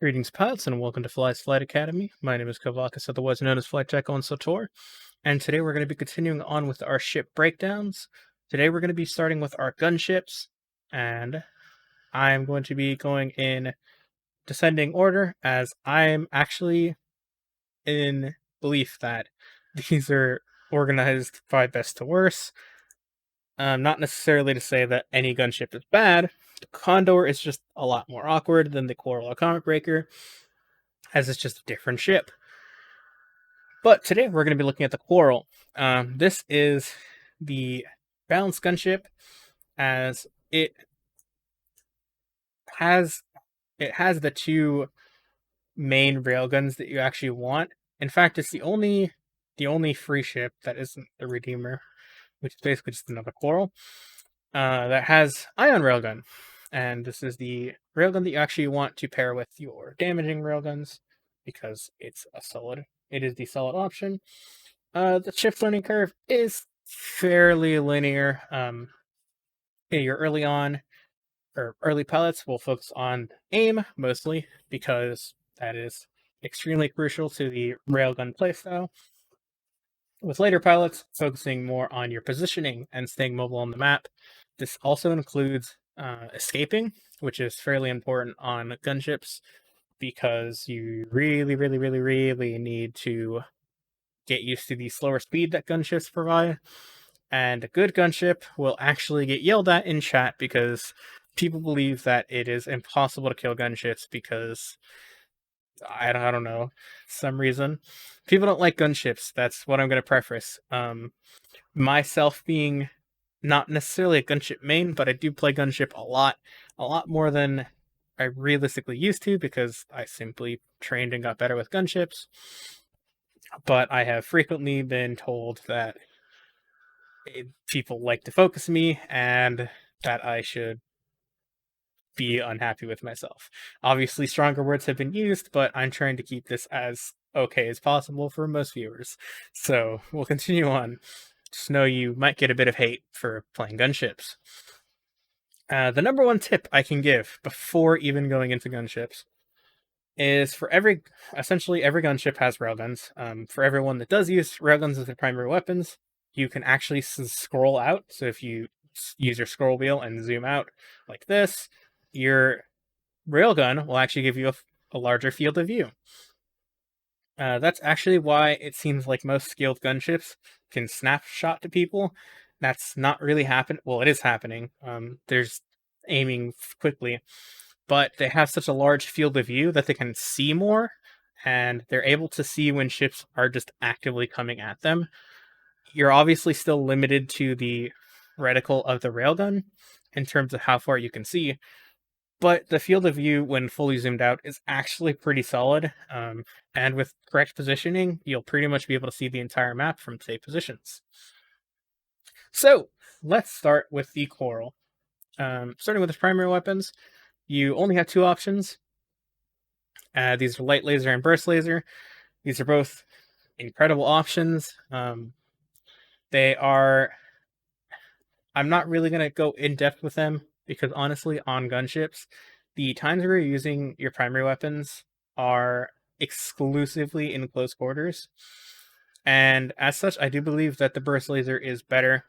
Greetings, pilots, and welcome to Fly's Flight Academy. My name is Kavakis, otherwise known as Flyteco and Sotor, and today we're going to be continuing on with our ship breakdowns. Today we're going to be starting with our gunships, and I'm going to be going in descending order, as I'm actually in belief that these are organized by best to worst. Not necessarily to say that any gunship is bad. The Condor is just a lot more awkward than the Quarrel Comet Breaker, as it's just a different ship. But today we're going to be looking at the Quarrel. This is the balanced gunship, as it has the two main railguns that you actually want. In fact, it's the only free ship that isn't the Redeemer, which is basically just another Quarrel, that has ion railgun. And this is the railgun that you actually want to pair with your damaging railguns, because it is the solid option. The ship's learning curve is fairly linear. Your early pilots will focus on aim mostly, because that is extremely crucial to the railgun playstyle, with later pilots focusing more on your positioning and staying mobile on the map. This also includes escaping, which is fairly important on gunships, because you really need to get used to the slower speed that gunships provide. And a good gunship will actually get yelled at in chat because people believe that it is impossible to kill gunships because I don't know, some reason. People don't like gunships. That's what I'm going to preface. Myself being not necessarily a gunship main, but I do play gunship a lot more than I realistically used to, because I simply trained and got better with gunships. But I have frequently been told that people like to focus me and that I should be unhappy with myself. Obviously, stronger words have been used, but I'm trying to keep this as okay as possible for most viewers. So we'll continue on. Just know you might get a bit of hate for playing gunships. The number one tip I can give before even going into gunships is essentially every gunship has railguns. For everyone that does use railguns as their primary weapons, you can actually scroll out. So if you use your scroll wheel and zoom out like this, your railgun will actually give you a larger field of view. That's actually why it seems like most skilled gunships can snapshot to people. That's not really happening. Well, it is happening. There's aiming quickly, but they have such a large field of view that they can see more, and they're able to see when ships are just actively coming at them. You're obviously still limited to the reticle of the railgun in terms of how far you can see, but the field of view when fully zoomed out is actually pretty solid, and with correct positioning, you'll pretty much be able to see the entire map from safe positions. So, let's start with the Quarrel. Starting with its primary weapons, you only have two options. These are light laser and burst laser. These are both incredible options. They are... I'm not really going to go in depth with them, because honestly, on gunships, the times where you're using your primary weapons are exclusively in close quarters. And as such, I do believe that the burst laser is better.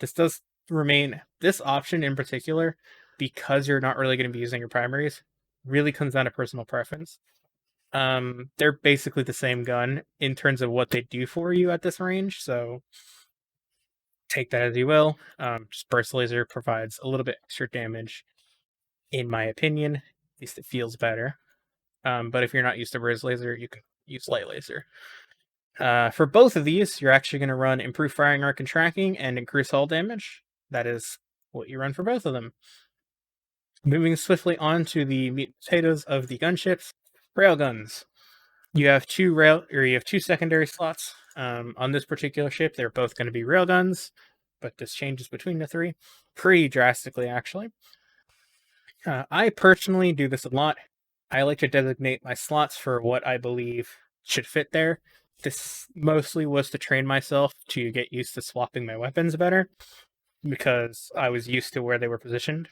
This does remain, this option in particular, because you're not really going to be using your primaries, really comes down to personal preference. They're basically the same gun in terms of what they do for you at this range, so take that as you will. Just burst laser provides a little bit extra damage, in my opinion. At least it feels better. But if you're not used to burst laser, you can use light laser. For both of these, you're actually going to run improved firing arc and tracking and increased hull damage. That is what you run for both of them. Moving swiftly on to the meat and potatoes of the gunships, railguns. You have two secondary slots. On this particular ship, they're both going to be railguns, but this changes between the three pretty drastically, actually. I personally do this a lot. I like to designate my slots for what I believe should fit there. This mostly was to train myself to get used to swapping my weapons better, because I was used to where they were positioned.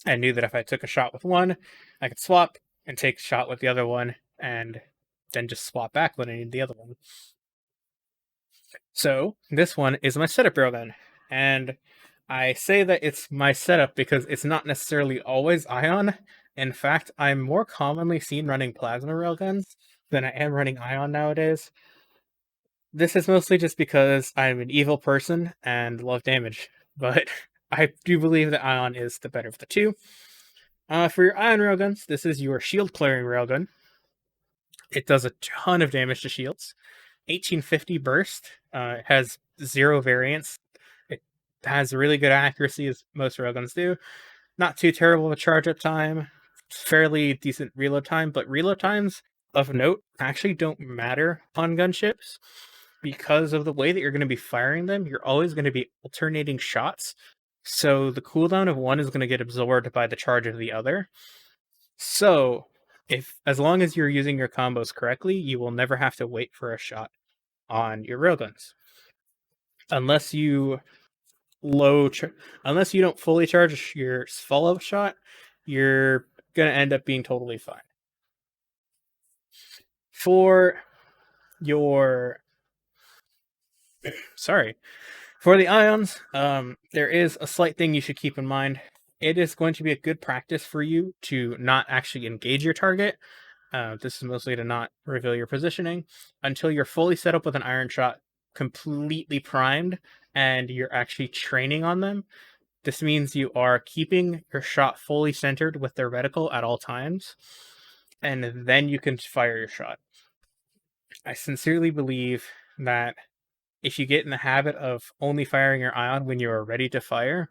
I knew that if I took a shot with one, I could swap, and take a shot with the other one, and then just swap back when I need the other one. So this one is my setup railgun, and I say that it's my setup because it's not necessarily always ion. In fact, I'm more commonly seen running plasma railguns than I am running ion nowadays. This is mostly just because I'm an evil person and love damage, but I do believe that ion is the better of the two. For your ion railguns, this is your shield clearing railgun. It does a ton of damage to shields. 1850 burst, has 0 variance. It has really good accuracy, as most railguns do. Not too terrible of a charge up time, fairly decent reload time, but reload times of note actually don't matter on gunships because of the way that you're going to be firing them. You're always going to be alternating shots, so the cooldown of one is going to get absorbed by the charge of the other. So, as long as you're using your combos correctly, you will never have to wait for a shot on your railguns, unless you unless you don't fully charge your follow-up shot. You're gonna end up being totally fine. For your for the ions, there is a slight thing you should keep in mind. It is going to be a good practice for you to not actually engage your target. This is mostly to not reveal your positioning until you're fully set up with an iron shot, completely primed, and you're actually training on them. This means you are keeping your shot fully centered with their reticle at all times, and then you can fire your shot. I sincerely believe that if you get in the habit of only firing your ion when you are ready to fire,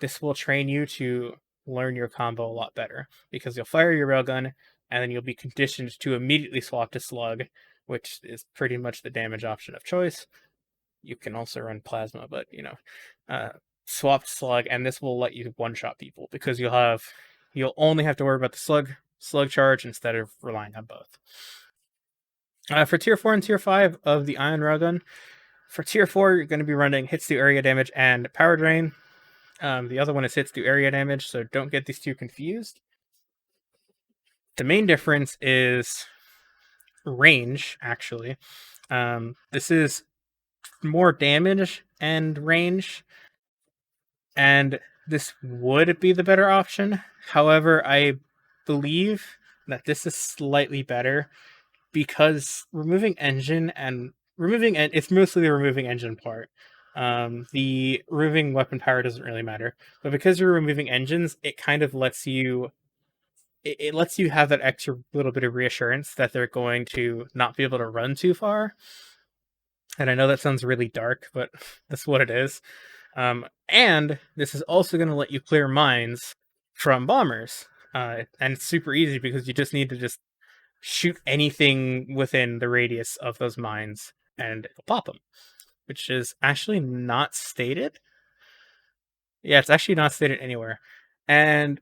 this will train you to learn your combo a lot better, because you'll fire your railgun and then you'll be conditioned to immediately swap to slug, which is pretty much the damage option of choice. You can also run plasma, but swap to slug, and this will let you one-shot people because you'll only have to worry about the slug charge instead of relying on both. For tier 4 and tier 5 of the ion railgun, for tier 4 you're going to be running hits do area damage and power drain. The other one is hits do area damage, so don't get these two confused. The main difference is range, actually. This is more damage and range, and this would be the better option. However, I believe that this is slightly better because removing engine it's mostly the removing engine part. The removing weapon power doesn't really matter, but because you're removing engines, it kind of lets you it lets you have that extra little bit of reassurance that they're going to not be able to run too far. And I know that sounds really dark, but that's what it is. And this is also going to let you clear mines from bombers. And it's super easy because you just need to just shoot anything within the radius of those mines and it'll pop them, which is actually not stated. Yeah, it's actually not stated anywhere. And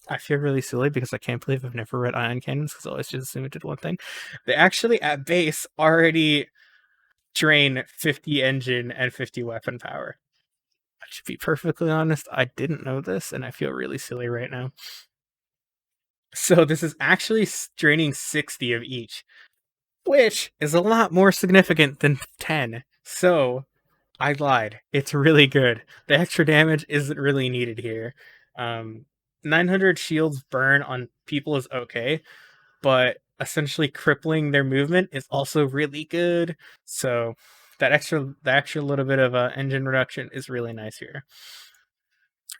I feel really silly because I can't believe I've never read ion cannons because I always just assume it did one thing. They actually, at base, already drain 50 engine and 50 weapon power. To be perfectly honest, I didn't know this, and I feel really silly right now. So this is actually draining 60 of each, which is a lot more significant than 10. So I lied. It's really good. The extra damage isn't really needed here. 900 shields burn on people is okay, but essentially crippling their movement is also really good. So the extra little bit of engine reduction is really nice here.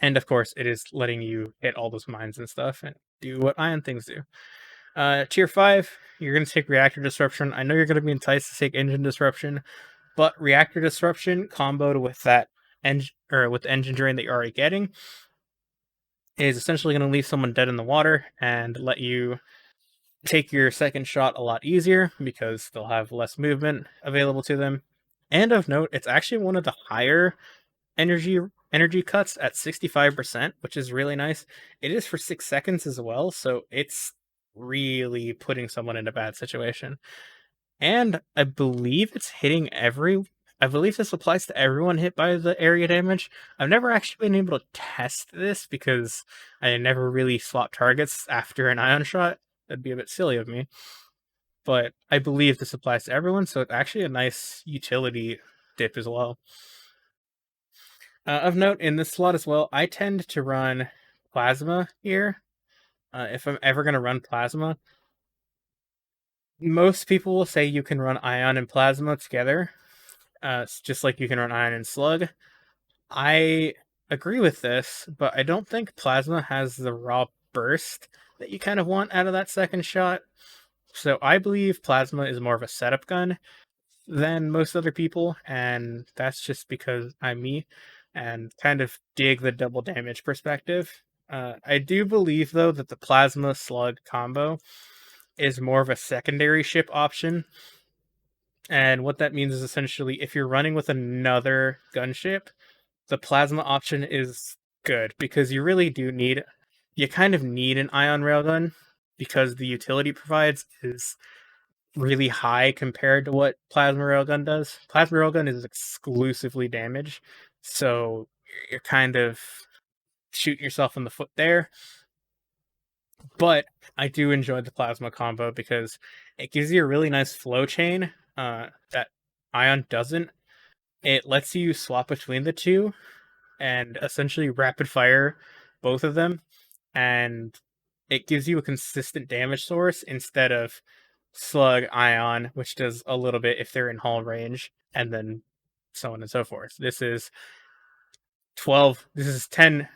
And of course, it is letting you hit all those mines and stuff and do what ion things do. Tier 5, you're going to take reactor disruption. I know you're going to be enticed to take engine disruption, but reactor disruption comboed with that with engine drain that you're already getting is essentially going to leave someone dead in the water and let you take your second shot a lot easier because they'll have less movement available to them. And of note, it's actually one of the higher energy cuts at 65%, which is really nice. It is for 6 seconds as well, so it's really putting someone in a bad situation. And I believe it's hitting I believe this applies to everyone hit by the area damage. I've never actually been able to test this because I never really swapped targets after an ion shot. That'd be a bit silly of me. But I believe this applies to everyone, so it's actually a nice utility dip as well. Of note, in this slot as well, I tend to run Plasma here. If I'm ever going to run Plasma, most people will say you can run Ion and Plasma together, just like you can run Ion and Slug. I agree with this, but I don't think Plasma has the raw burst that you kind of want out of that second shot. So I believe Plasma is more of a setup gun than most other people, and that's just because I'm me and kind of dig the double damage perspective. I do believe, though, that the Plasma Slug combo is more of a secondary ship option. And what that means is essentially if you're running with another gunship, the Plasma option is good because you really do need, you kind of need an ion railgun because the utility it provides is really high compared to what Plasma Railgun does. Plasma Railgun is exclusively damage, so you're kind of shooting yourself in the foot there. But I do enjoy the Plasma combo because it gives you a really nice flow chain that Ion doesn't. It lets you swap between the two and essentially rapid fire both of them, and it gives you a consistent damage source instead of Slug, Ion, which does a little bit if they're in hull range, and then so on and so forth. This is 12, this is 10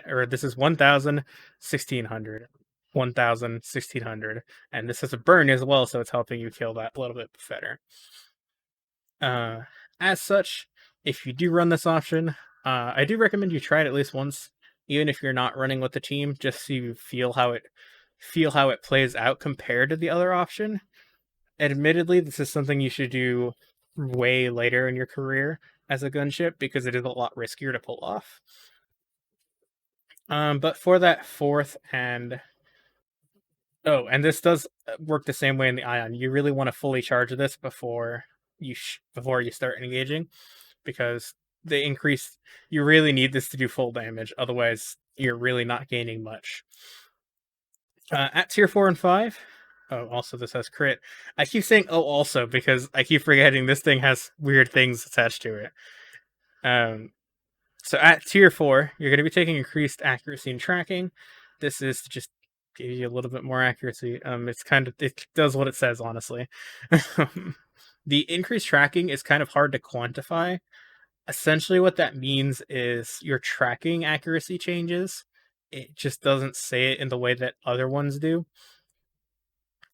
or this is 1000, 1600, 1000, 1600, and this has a burn as well, so it's helping you kill that a little bit better. As such, if you do run this option, I do recommend you try it at least once, even if you're not running with the team, just so you feel how it plays out compared to the other option. Admittedly, this is something you should do way later in your career as a gunship because it is a lot riskier to pull off. But for that fourth and and this does work the same way in the Ion. You really want to fully charge this before you start engaging, because the increase, you really need this to do full damage. Otherwise, you're really not gaining much. At tier 4 and 5. Oh, also this has crit. I keep saying also because I keep forgetting this thing has weird things attached to it. So at tier 4, you're going to be taking increased accuracy and tracking. This is to just give you a little bit more accuracy. It does what it says, honestly. The increased tracking is kind of hard to quantify. Essentially what that means is your tracking accuracy changes. It just doesn't say it in the way that other ones do.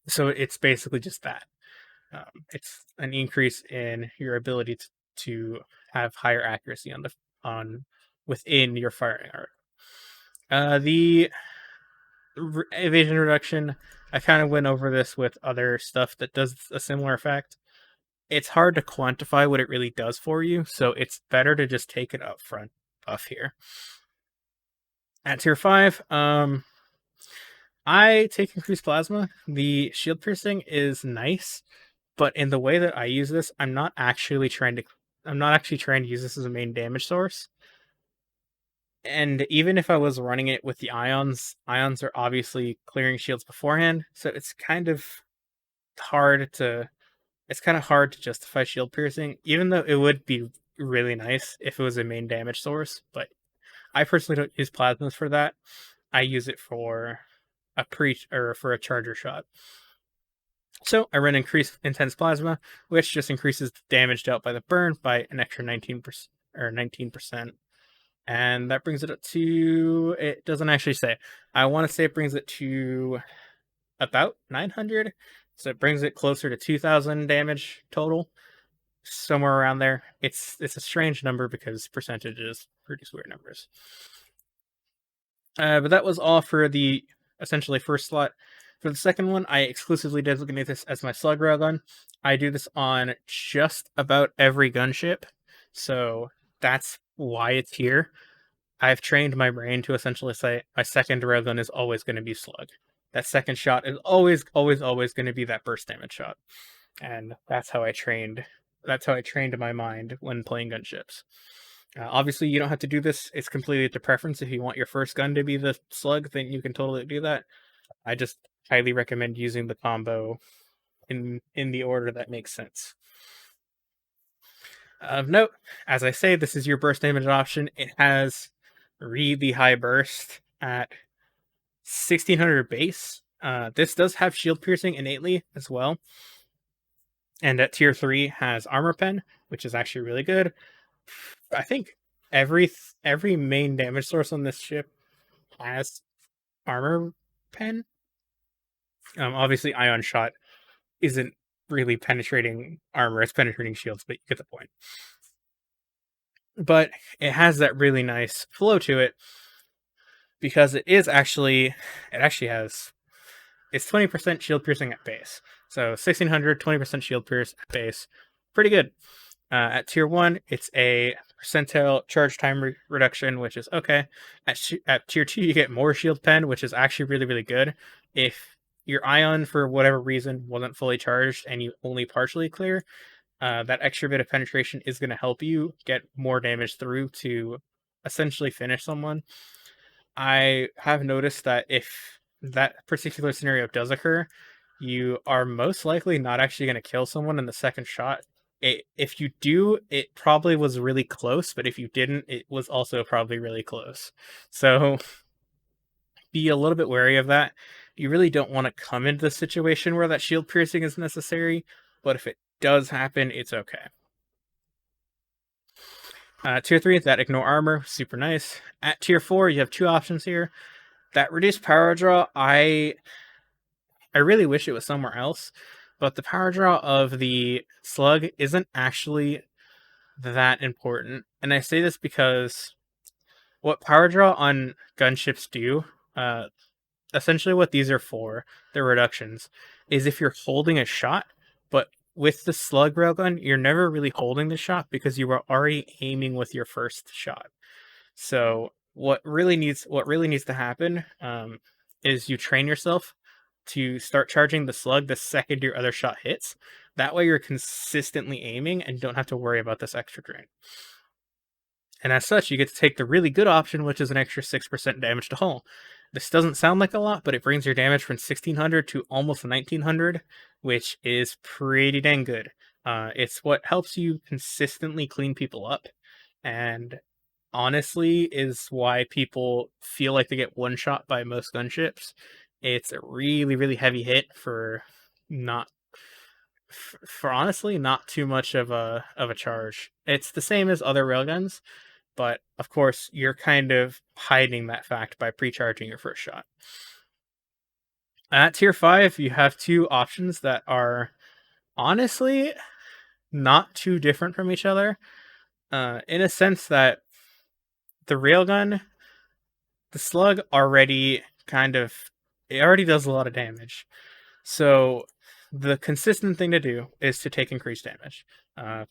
So it's basically just that. It's an increase in your ability to have higher accuracy on within your firing arc. The evasion reduction, I kind of went over this with other stuff that does a similar effect. It's hard to quantify what it really does for you, so it's better to just take it up front buff here. At tier 5, I take increased plasma. The shield piercing is nice, but in the way that I use this, I'm not actually trying to use this as a main damage source. And even if I was running it with the ions are obviously clearing shields beforehand, so it's kind of hard to justify shield piercing, even though it would be really nice if it was a main damage source. But I personally don't use plasmas for that. I use it for for a charger shot. So I run increased intense plasma, which just increases the damage dealt by the burn by an extra 19% or 19%. And that brings it up to, it doesn't actually say. I want to say it brings it to about 900. So it brings it closer to 2000 damage total, somewhere around there. It's a strange number because percentages produce weird numbers. But that was all for the essentially first slot. For the second one, I exclusively designate this as my slug railgun. I do this on just about every gunship, so that's why it's here. I've trained my brain to essentially say my second railgun is always going to be slug. That second shot is always going to be that burst damage shot. And that's how I trained That's how I trained my mind when playing gunships. Obviously, you don't have to do this. It's completely at the preference. If you want your first gun to be the slug, then you can totally do that. I just highly recommend using the combo in the order that makes sense. Of note, as I say, this is your burst damage option. It has really high burst at 1600 base. This does have shield piercing innately as well. And at tier 3 has armor pen, which is actually really good. I think every main damage source on this ship has armor pen. Obviously, ion shot isn't really penetrating armor; it's penetrating shields, but you get the point. But it has that really nice flow to it because it actually has it's 20% shield piercing at base. So 1600, 20% shield pierce at base, pretty good. At tier 1, it's a percentile charge time reduction, which is okay. At tier 2, you get more shield pen, which is actually really, really good. If your ion, for whatever reason, wasn't fully charged and you only partially clear, that extra bit of penetration is going to help you get more damage through to essentially finish someone. I have noticed that if that particular scenario does occur, you are most likely not actually going to kill someone in the second shot. If you do, it probably was really close, but if you didn't, it was also probably really close. So be a little bit wary of that. You really don't want to come into the situation where that shield piercing is necessary, but if it does happen, it's okay. Tier 3, that ignore armor, super nice. At tier 4, you have two options here. That reduced power draw, I really wish it was somewhere else, but the power draw of the slug isn't actually that important. And I say this because what power draw on gunships do, essentially what these are for, the reductions, is if you're holding a shot, but with the slug railgun, you're never really holding the shot because you were already aiming with your first shot. So what really needs to happen is you train yourself to start charging the slug the second your other shot hits. That way you're consistently aiming and don't have to worry about this extra drain. And as such, you get to take the really good option, which is an extra 6% damage to hull. This doesn't sound like a lot, but it brings your damage from 1600 to almost 1900, which is pretty dang good. It's what helps you consistently clean people up, and honestly is why people feel like they get one shot by most gunships. It's a really, really heavy hit for not for honestly not too much of a charge. It's the same as other railguns, but of course you're kind of hiding that fact by pre-charging your first shot. At tier 5, you have two options that are honestly not too different from each other, in a sense that the railgun, the slug already it already does a lot of damage. So the consistent thing to do is to take increased damage.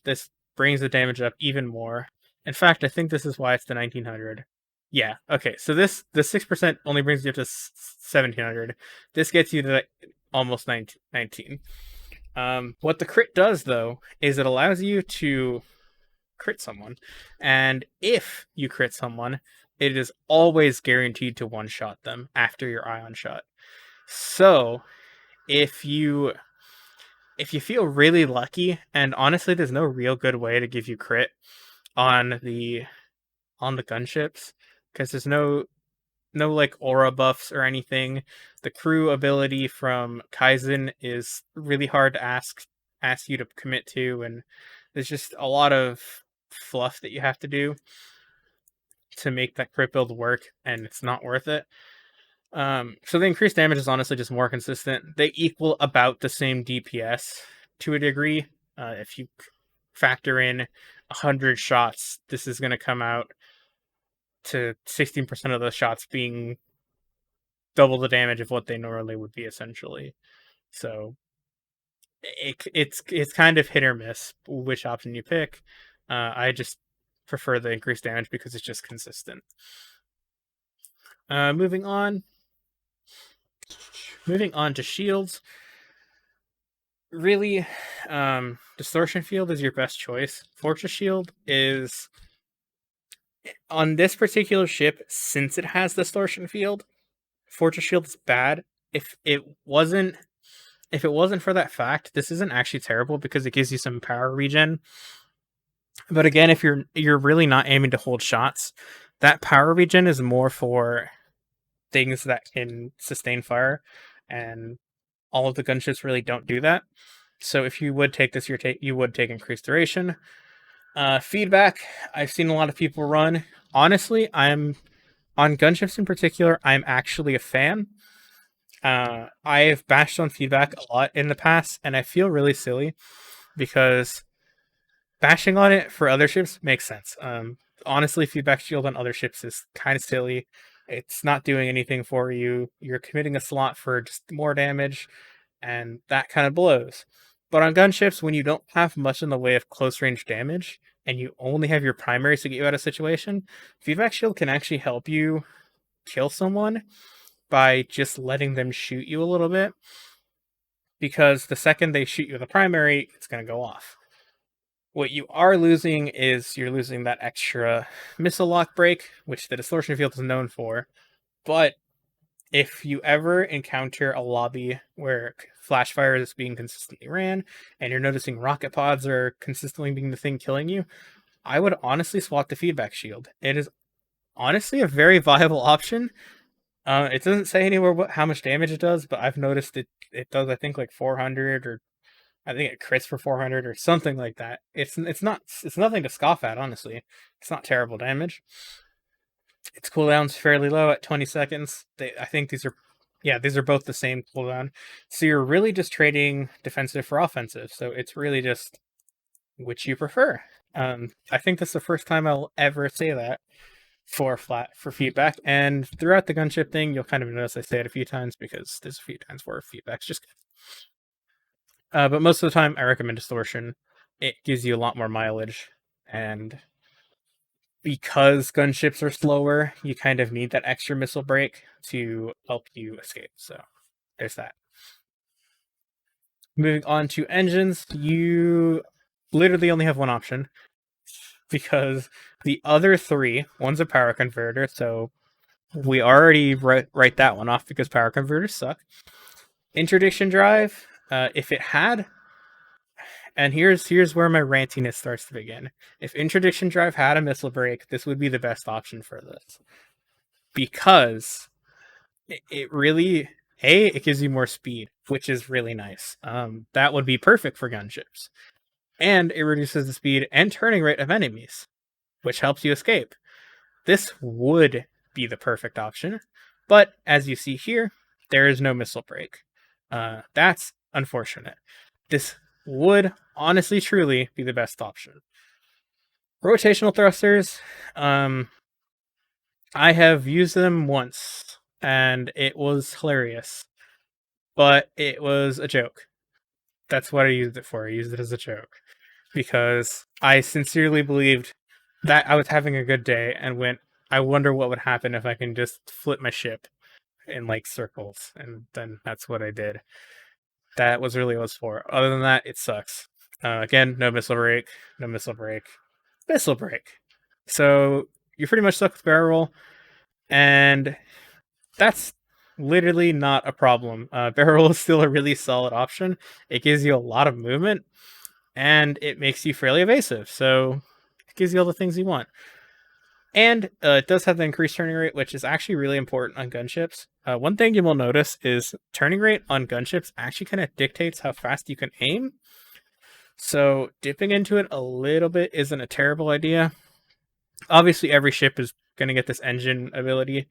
This brings the damage up even more. In fact, I think this is why it's the 1900. Yeah, okay, so the 6% only brings you up to 1700. This gets you to almost 19. What the crit does, though, is it allows you to crit someone. And if you crit someone, it is always guaranteed to one-shot them after your ion shot. So if you feel really lucky, and honestly there's no real good way to give you crit on the gunships, because there's no like aura buffs or anything. The crew ability from Kaizen is really hard to ask you to commit to, and there's just a lot of fluff that you have to do to make that crit build work, and it's not worth it. So the increased damage is honestly just more consistent. They equal about the same DPS to a degree. If you factor in 100 shots, this is going to come out to 16% of the shots being double the damage of what they normally would be, essentially. So it's kind of hit or miss which option you pick. I just prefer the increased damage because it's just consistent. Moving on to shields. really, Distortion Field is your best choice. Fortress Shield is, on this particular ship, since it has Distortion Field, Fortress Shield is bad. If it wasn't for that fact, this isn't actually terrible because it gives you some power regen. But again, if you're really not aiming to hold shots, that power regen is more for things that can sustain fire, and all of the gunships really don't do that. So if you would take this, you would take increased duration. Feedback, I've seen a lot of people run. Honestly, I'm on gunships in particular, I'm actually a fan. I've bashed on feedback a lot in the past, and I feel really silly because bashing on it for other ships makes sense. Honestly, feedback shield on other ships is kind of silly. It's not doing anything for you. You're committing a slot for just more damage, and that kind of blows. But on gunships, when you don't have much in the way of close range damage, and you only have your primaries to get you out of situation, feedback shield can actually help you kill someone by just letting them shoot you a little bit. Because the second they shoot you with a primary, it's going to go off. What you are losing is you're losing that extra missile lock break, which the Distortion Field is known for. But if you ever encounter a lobby where flash fire is being consistently ran, and you're noticing rocket pods are consistently being the thing killing you, I would honestly swap the feedback shield. It is honestly a very viable option. It doesn't say anywhere how much damage it does, but I've noticed it does, I think, like 400, or I think it crits for 400 or something like that. It's nothing to scoff at, honestly. It's not terrible damage. Its cooldown's fairly low at 20 seconds. I think these are both the same cooldown. So you're really just trading defensive for offensive. So it's really just which you prefer. I think that's the first time I'll ever say that for feedback. And throughout the gunship thing, you'll kind of notice I say it a few times because there's a few times where feedback's just good. But most of the time, I recommend Distortion. It gives you a lot more mileage, and because gunships are slower, you kind of need that extra missile break to help you escape. So there's that. Moving on to engines, you literally only have one option because the other three, one's a power converter, so we already write that one off because power converters suck. Interdiction drive, if it had, and here's where my rantiness starts to begin. If Interdiction drive had a missile break, this would be the best option for this. Because it really, it gives you more speed, which is really nice. That would be perfect for gunships. And it reduces the speed and turning rate of enemies, which helps you escape. This would be the perfect option, but as you see here, there is no missile break. That's unfortunate. This would honestly, truly be the best option. Rotational thrusters, I have used them once, and it was hilarious, but it was a joke. That's what I used it for. I used it as a joke because I sincerely believed that I was having a good day and went, I wonder what would happen if I can just flip my ship in like circles, and then that's what I did. That was really what it was for. Other than that, it sucks. Again, no missile break, no missile break, missile break. So you're pretty much stuck with barrel roll, and that's literally not a problem. Barrel roll is still a really solid option. It gives you a lot of movement, and it makes you fairly evasive. So it gives you all the things you want. And it does have the increased turning rate, which is actually really important on gunships. One thing you will notice is turning rate on gunships actually kind of dictates how fast you can aim. So dipping into it a little bit isn't a terrible idea. Obviously, every ship is going to get this engine ability,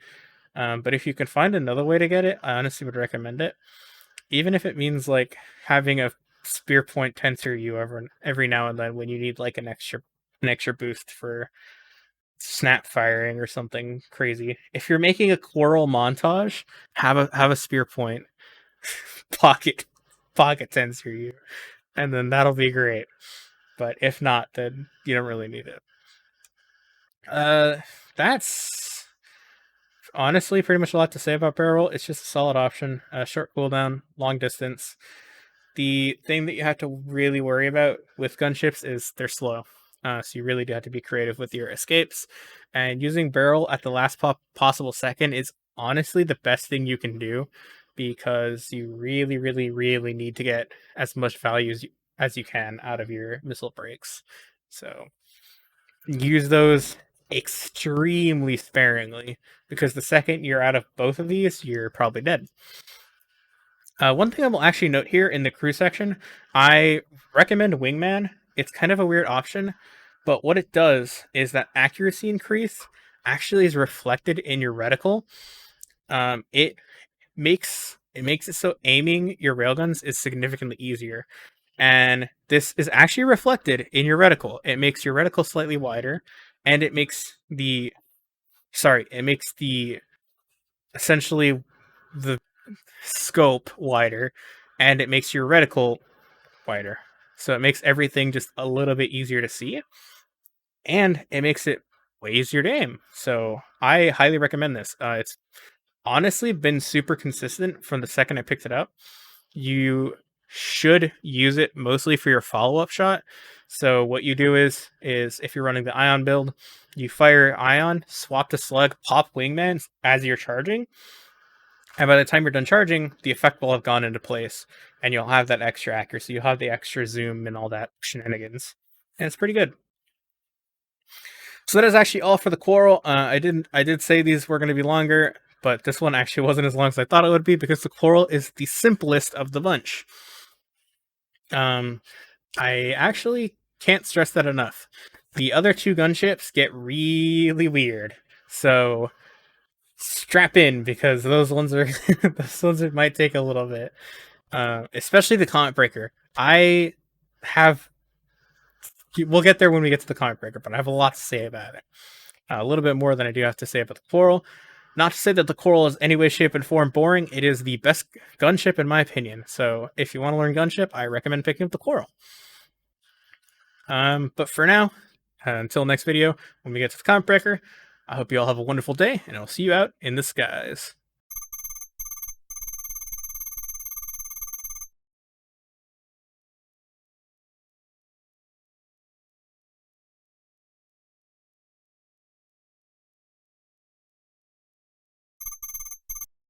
but if you can find another way to get it, I honestly would recommend it. Even if it means like having a spear point tensor you every now and then when you need like an extra boost for snap firing or something crazy. If you're making a quarrel montage, have a spear point pocket tensor you, and then that'll be great. But if not, then you don't really need it. That's honestly pretty much a lot to say about barrel. It's just a solid option. Short cooldown, long distance. The thing that you have to really worry about with gunships is they're slow. So you really do have to be creative with your escapes. And using barrel at the last possible second is honestly the best thing you can do, because you really, really, really need to get as much value as you can out of your missile breaks. So use those extremely sparingly, because the second you're out of both of these, you're probably dead. One thing I will actually note here in the crew section, I recommend Wingman. It's kind of a weird option, but what it does is that accuracy increase actually is reflected in your reticle. It makes it so aiming your railguns is significantly easier, and this is actually reflected in your reticle. It makes your reticle slightly wider, and it makes the essentially the scope wider, and it makes your reticle wider. So it makes everything just a little bit easier to see, and it makes it way easier to aim. So I highly recommend this. It's honestly been super consistent from the second I picked it up. You should use it mostly for your follow-up shot. So what you do is if you're running the ion build, you fire ion, swap to slug, pop wingman as you're charging, and by the time you're done charging, the effect will have gone into place, and you'll have that extra accuracy. You'll have the extra zoom and all that shenanigans, and it's pretty good. So that is actually all for the Quarrel. I did say these were going to be longer, but this one actually wasn't as long as I thought it would be, because the Quarrel is the simplest of the bunch. I actually can't stress that enough. The other two gunships get really weird, so strap in, because those ones might take a little bit. Especially the Comet Breaker. We'll get there when we get to the Comet Breaker, but I have a lot to say about it. A little bit more than I do have to say about the Quarrel. Not to say that the Quarrel is any way, shape, and form boring. It is the best gunship in my opinion. So if you want to learn gunship, I recommend picking up the Quarrel. But for now, until next video, when we get to the Comet Breaker, I hope you all have a wonderful day, and I'll see you out in the skies.